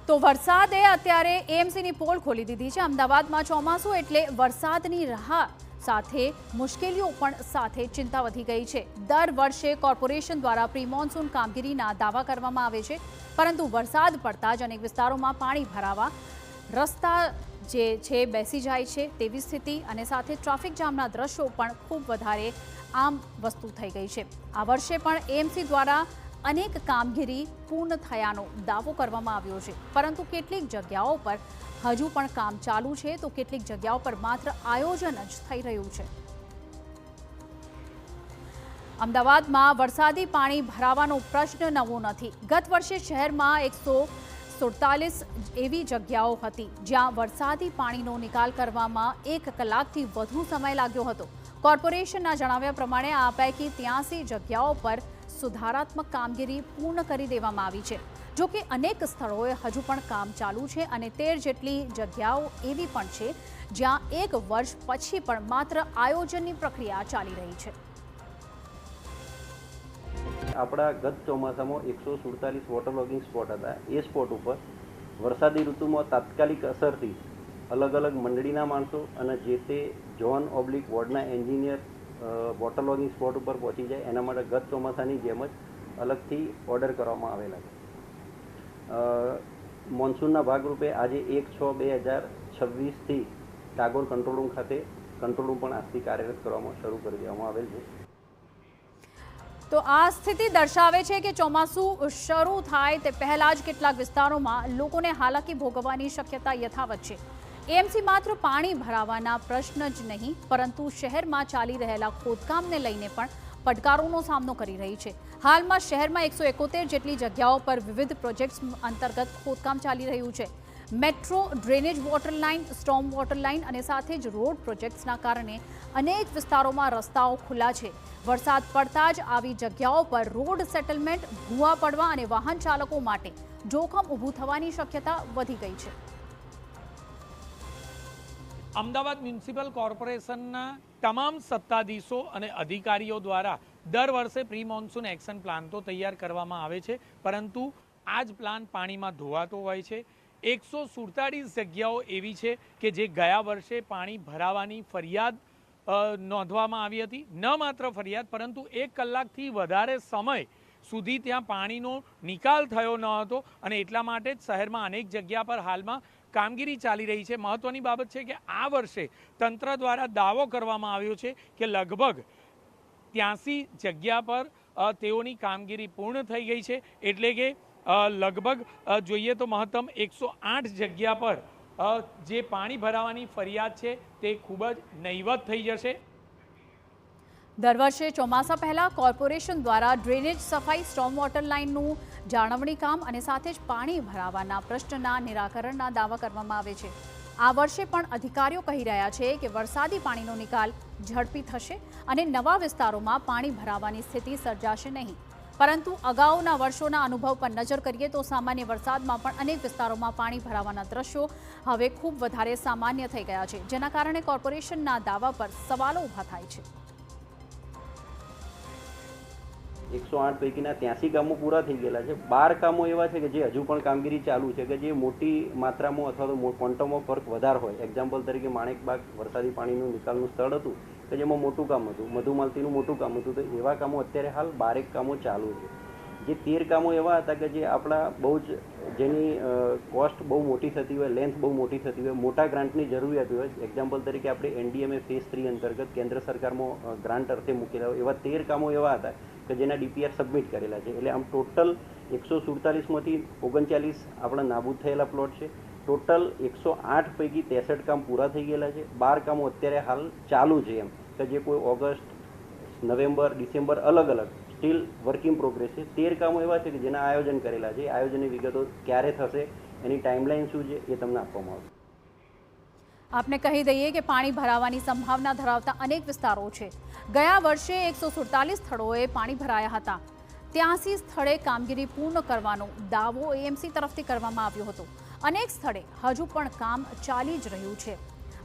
તો વરસાદે અત્યારે એએમસીની પોલ ખોલી દીધી છે। અમદાવાદમાં ચોમાસું એટલે વરસાદની રાહ સાથે મુશ્કેલીઓ પણ સાથે ચિંતા વધી ગઈ છે। દર વર્ષે કોર્પોરેશન દ્વારા પ્રી મોન્સૂન કામગીરીના દાવા કરવામાં આવે છે, પરંતુ વરસાદ પડતા જ અનેક વિસ્તારોમાં પાણી ભરાવા રસ્તા જે છે બેસી જાય છે તેવી સ્થિતિ અને સાથે ટ્રાફિક જામના દ્રશ્યો પણ ખૂબ વધારે આમ વસ્તુ થઈ ગઈ છે। આ વર્ષે પણ એએમસી દ્વારા અનેક કામગીરી પૂર્ણ થયાનો દાવો કરવામાં આવ્યો છે, પરંતુ કેટલીક જગ્યાઓ પર હજુ પણ કામ ચાલુ છે, તો કેટલીક જગ્યાઓ પર માત્ર આયોજન જ થઈ રહ્યું છે। અમદાવાદમાં વરસાદી પાણી ભરાવાનો પ્રશ્ન નવો નથી। ગત વર્ષે શહેરમાં 147 એવી જગ્યાઓ હતી જ્યાં વરસાદી પાણીનો નિકાલ કરવામાં 1 કલાકથી વધુ સમય લાગ્યો હતો। કોર્પોરેશનના જણાવ્યા પ્રમાણે આ પૈકી 83 જગ્યાઓ પર સુધારાત્મક કામગીરી પૂર્ણ કરી દેવામાં આવી છે। જો કે અનેક સ્થળોએ હજુ પણ કામ ચાલુ છે અને 13 જેટલી જગ્યાઓ એવી પણ છે જ્યાં 1 વર્ષ પછી પણ માત્ર આયોજનની પ્રક્રિયા ચાલી રહી છે। આપણા ગત ચોમાસામાં 147 વોટર લોગિંગ સ્પોટ હતા। એ સ્પોટ ઉપર વરસાદી ઋતુમાં તાત્કાલિક અસરથી અલગ અલગ મંડળીના માણસો અને જે તે ઝોન ઓબ્લિક વોર્ડના એન્જિનિયર વોટર લોગિંગ સ્પોટ ઉપર પહોંચી જાય એના માટે ગત ચોમાસાની જેમ જ અલગથી ઓર્ડર કરવામાં આવેલા છે। મોન્સૂનના ભાગરૂપે આજે 1/6/2026થી ટાગોર કંટ્રોલ રૂમ ખાતે કંટ્રોલ રૂમ પણ આજથી કાર્યરત કરવામાં શરૂ કરી દેવામાં આવેલ છે। તો આ સ્થિતિ દર્શાવે છે કે ચોમાસું શરૂ થાય તે પહેલા જ કેટલાક વિસ્તારોમાં લોકોને હાલાકી ભોગવવાની શક્યતા યથાવત છે। એએમસી માત્ર પાણી ભરાવાના પ્રશ્ન જ નહીં, પરંતુ શહેરમાં ચાલી રહેલા ખોદકામને લઈને પણ પડકારોનો સામનો કરી રહી છે। હાલમાં શહેરમાં 171 જેટલી જગ્યાઓ પર વિવિધ પ્રોજેક્ટ્સ અંતર્ગત ખોદકામ ચાલી રહ્યું છે। Metro, drainage water line, storm water line અને સાથે જ રોડ પ્રોજેક્ટ્સના કારણે અનેક વિસ્તારોમાં રસ્તાઓ ખુલ્લા છે। વરસાદ પડતા જ આવી જગ્યાઓ પર રોડ સેટલમેન્ટ, ભૂવા પડવા અને વાહન ચાલકો માટે જોખમ ઊભું થવાની શક્યતા વધી ગઈ છે। અમદાવાદ મ્યુનિસિપલ કોર્પોરેશનના તમામ સત્તાધીશો અને અધિકારીઓ દ્વારા દર વર્ષે પ્રી મોન્સૂન એક્શન પ્લાન તો તૈયાર કરવામાં આવે છે, પરંતુ આ જ પ્લાન પાણીમાં ધોવાતો હોય છે। 147 જગ્યાઓ એવી છે કે જે ગયા વર્ષે પાણી ભરાવાની ફરિયાદ નોંધવામાં આવી હતી। ન માત્ર ફરિયાદ, પરંતુ 1 કલાકથી વધારે સમય સુધી ત્યાં પાણીનો નિકાલ થયો ન હતો અને એટલા માટે જ શહેરમાં અનેક જગ્યા પર હાલમાં કામગીરી ચાલી રહી છે। મહત્વની બાબત છે કે આ વર્ષે તંત્ર દ્વારા દાવો કરવામાં આવ્યો છે કે લગભગ 83 જગ્યા પર તેઓની કામગીરી પૂર્ણ થઈ ગઈ છે, એટલે કે લગભગ જોઈએ તો મહત્તમ 108 જગ્યા પર જે પાણી ભરાવાની ફરિયાદ છે તે ખૂબ જ નહીવત થઈ જશે। દર વર્ષે ચોમાસા પહેલા કોર્પોરેશન દ્વારા ડ્રેનેજ સફાઈ, સ્ટોર્મ વોટર લાઇનનું જાળવણી કામ અને સાથે જ પાણી ભરાવાના પ્રશ્નના નિરાકરણના દાવા કરવામાં આવે છે। આ વર્ષે પણ અધિકારીઓ કહી રહ્યા છે કે વરસાદી પાણીનો નિકાલ ઝડપી થશે અને નવા વિસ્તારોમાં પાણી ભરાવાની સ્થિતિ સર્જાશે નહીં, પરંતુ અગાઉના વર્ષોના અનુભવ પર નજર કરીએ તો સામાન્ય વરસાદમાં પણ અનેક વિસ્તારોમાં પાણી ભરાવાના દ્રશ્યો હવે ખૂબ વધારે સામાન્ય થઈ ગયા છે, જેના કારણે કોર્પોરેશનના દાવા પર સવાલો ઊભા થાય છે। 108 પૈકીના 83 કામો પૂરા થઈ ગયેલા છે। 12 કામો એવા છે કે જે હજુ પણ કામગીરી ચાલુ છે, કે જે મોટી માત્રામાં અથવા તો ક્વોન્ટમ ઓફ વર્ક વધારે હોય। એક્ઝામ્પલ તરીકે માણેકબાગ વરસાદી પાણીનું નિકાલનું સ્થળ હતું કે જેમાં મોટું કામ હતું, મધુમાલતીનું મોટું કામ હતું, તો એવા કામો અત્યારે હાલ 12 કામો ચાલુ છે। જે 13 કામો એવા હતા કે જે આપણા બહુ જ જેની કોસ્ટ બહુ મોટી થતી હોય, લેન્થ બહુ મોટી થતી હોય, મોટા ગ્રાન્ટની જરૂરિયાત હોય। એક્ઝામ્પલ તરીકે આપણે એનડીએમએ ફેઝ 3 અંતર્ગત કેન્દ્ર સરકારમાં ગ્રાન્ટ અર્થે મૂકેલા હોય એવા 13 કામો એવા હતા કે જેના ડીપીઆર સબમિટ કરેલા છે। એટલે આમ ટોટલ 147માંથી 39 આપણા નાબૂદ થયેલા પ્લોટ છે। ટોટલ 108 પૈકી 63 કામ પૂરા થઈ ગયેલા છે। 12 કામો અત્યારે હાલ ચાલુ છે, એમ કે જે કોઈ ઓગસ્ટ, નવેમ્બર, ડિસેમ્બર અલગ અલગ સ્ટીલ વર્ક ઇન પ્રોગ્રેસ છે। 13 કામો એવા છે કે જેના આયોજન કરેલા છે। આયોજનની વિગતો ક્યારે થશે, એની ટાઈમલાઈન શું છે, એ તમને આપવામાં આવશે। આપને કહી દઈએ કે પાણી ભરાવાની સંભાવના ધરાવતા અનેક વિસ્તારો છે। ગયા વર્ષે 147 સ્થળોએ પાણી ભરાયા હતા। 83 સ્થળે કામગીરી પૂર્ણ કરવાનો દાવો એએમસી તરફથી કરવામાં આવ્યો હતો। અનેક સ્થળે હજુ પણ કામ ચાલી જ રહ્યું છે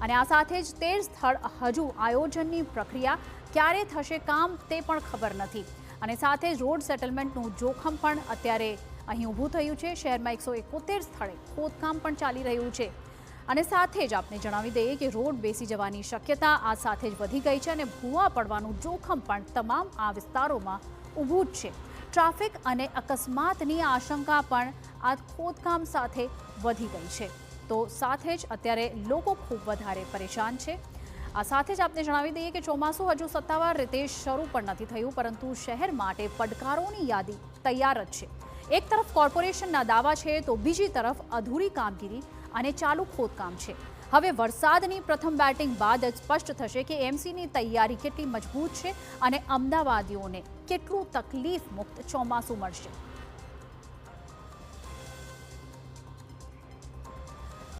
અને આ સાથે જ 13 સ્થળ હજુ આયોજનની પ્રક્રિયા ક્યારે થશે કામ તે પણ ખબર નથી અને સાથે જ રોડ સેટલમેન્ટનું જોખમ પણ અત્યારે અહીં ઊભું થયું છે। શહેરમાં 171 સ્થળે ખોદકામ પણ ચાલી રહ્યું છે અને સાથે જ આપને જણાવી દઈએ કે રોડ બેસી જવાની શક્યતા આ સાથે જ વધી ગઈ છે અને ભૂવા પડવાનું જોખમ પણ તમામ આ વિસ્તારોમાં ઊભું જ છે। ટ્રાફિક અને અકસ્માતની આશંકા પણ આ ખોદકામ સાથે વધી ગઈ છે। તો સાથે જ અત્યારે લોકો ખૂબ વધારે પરેશાન છે। આ સાથે જ આપને જણાવી દઈએ કે ચોમાસું હજુ સત્તાવાર રીતે શરૂ પણ નથી થયું, પરંતુ શહેર માટે પડકારોની યાદી તૈયાર જ છે। એક તરફ કોર્પોરેશનના દાવા છે તો બીજી તરફ અધૂરી કામગીરી અને ચાલુ ખોદકામ છે। હવે વરસાદની પ્રથમ બેટિંગ બાદ જ સ્પષ્ટ થશે કે એમસીની તૈયારી કેટલી મજબૂત છે અને અમદાવાદીઓને કેટલું તકલીફ મુક્ત ચોમાસું મળશે।